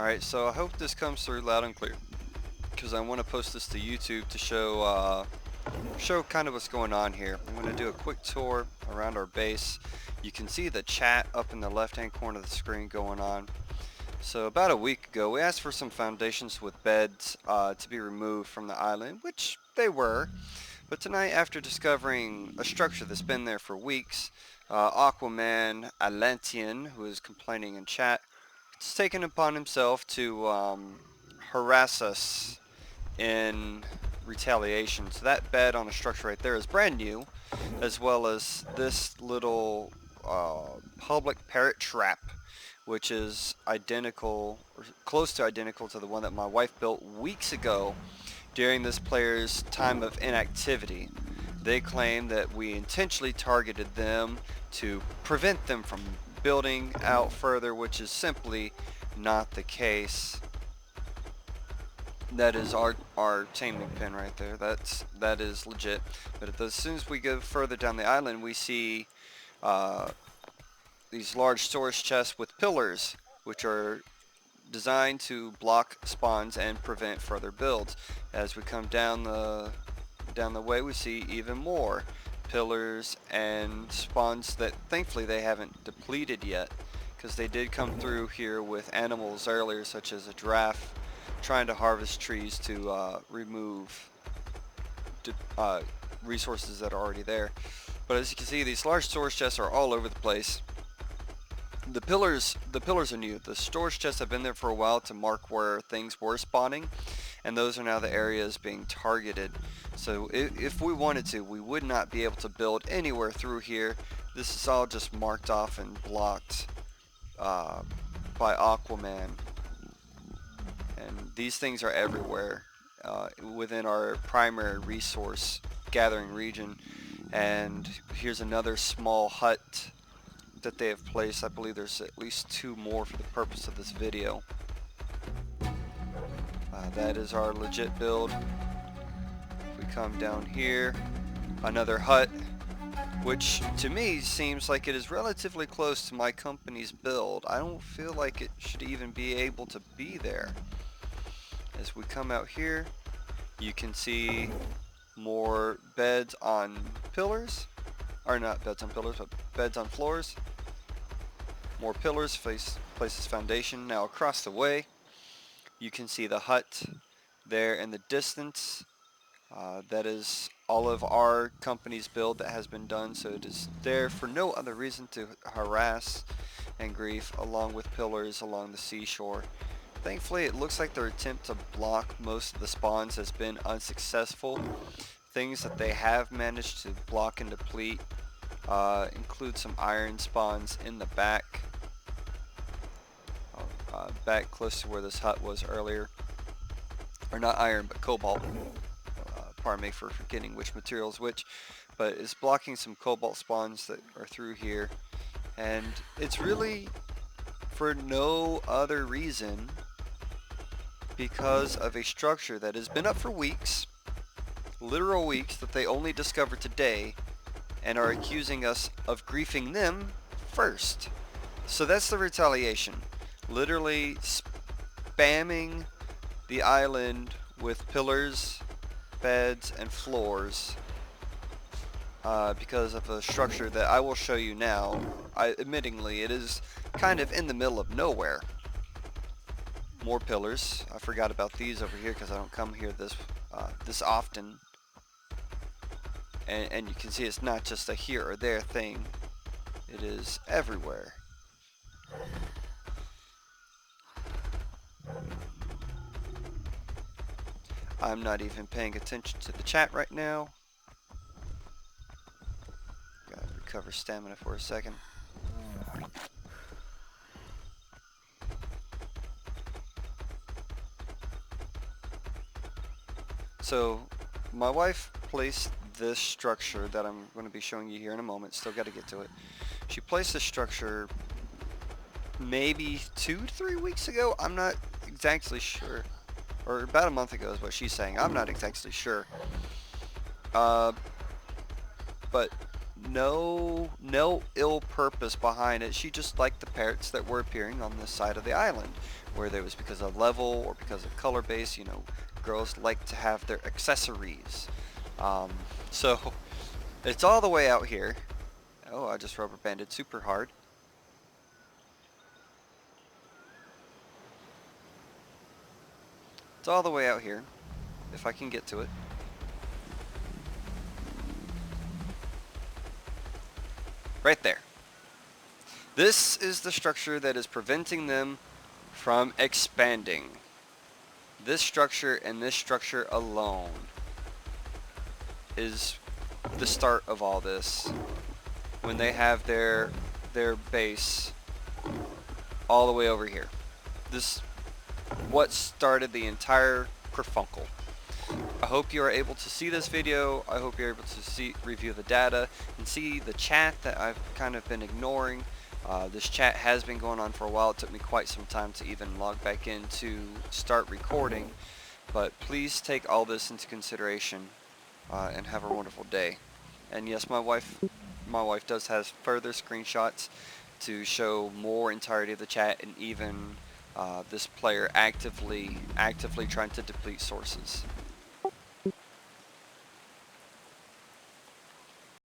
Alright, so I hope this comes through loud and clear, because I want to post this to YouTube to show kind of what's going on here. I'm going to do a quick tour around our base. You can see the chat up in the left hand corner of the screen going on. So about a week ago, we asked for some foundations with beds to be removed from the island, which they were. But tonight, after discovering a structure that's been there for weeks, Aquaman Atlantean, who is complaining in chat, has taken upon himself to harass us in retaliation. So that bed on a structure right there is brand new, as well as this little public parrot trap, which is identical, or close to identical to the one that my wife built weeks ago during this player's time of inactivity. They claim that we intentionally targeted them to prevent them from building out further, which is simply not the case. That is our taming pen right there. That is legit. But as soon as we go further down the island, we see these large storage chests with pillars, which are designed to block spawns and prevent further builds. As we come down the way, we see even more pillars and spawns that thankfully they haven't depleted yet, because they did come through here with animals earlier, such as a giraffe trying to harvest trees to remove resources that are already there. But as you can see, these large storage chests are all over the place. The pillars are new. The storage chests have been there for a while to mark where things were spawning, and those are now the areas being targeted. So if we wanted to, we would not be able to build anywhere through here. This is all just marked off and blocked by Aquaman. And these things are everywhere within our primary resource gathering region. And here's another small hut that they have placed. I believe there's at least 2 more for the purpose of this video. That is our legit build. If we come down here, another hut, which to me seems like it is relatively close to my company's build. I don't feel like it should even be able to be there. As we come out here, you can see more beds on pillars, or not beds on pillars, but beds on floors. More pillars, places foundation. Now across the way, you can see the hut there in the distance. That is all of our company's build that has been done, so it is there for no other reason to harass and grief, along with pillars along the seashore. Thankfully, it looks like their attempt to block most of the spawns has been unsuccessful. Things that they have managed to block and deplete include some iron spawns in the back. Back close to where this hut was earlier. Or not iron, but cobalt. Pardon me for forgetting which material is which. But it's blocking some cobalt spawns that are through here. And it's really for no other reason because of a structure that has been up for weeks, literal weeks, that they only discovered today and are accusing us of griefing them first. So that's the retaliation. Literally spamming the island with pillars, beds, and floors because of a structure that I will show you now. Admittingly, it is kind of in the middle of nowhere. More pillars. I forgot about these over here because I don't come here this often. And you can see it's not just a here or there thing. It is everywhere. I'm not even paying attention to the chat right now. Gotta recover stamina for a second. So, my wife placed this structure that I'm going to be showing you here in a moment. Still got to get to it. She placed this structure maybe 2 to 3 weeks ago. I'm not exactly sure. Or about a month ago is what she's saying. I'm not exactly sure. But no ill purpose behind it. She just liked the parrots that were appearing on this side of the island, whether it was because of level or because of color base. You know, girls like to have their accessories. So it's all the way out here. Oh, I just rubber banded super hard. It's all the way out here, if I can get to it. Right there. This is the structure that is preventing them from expanding. This structure and this structure alone is the start of all this. When they have their base all the way over here. This what started the entire kerfunkel. I hope you are able to see this video. I hope you're able to review the data and see the chat that I've kind of been ignoring. This chat has been going on for a while. It took me quite some time to even log back in to start recording. But please take all this into consideration and have a wonderful day. And yes, my wife does have further screenshots to show more entirety of the chat and even this player actively trying to deplete sources.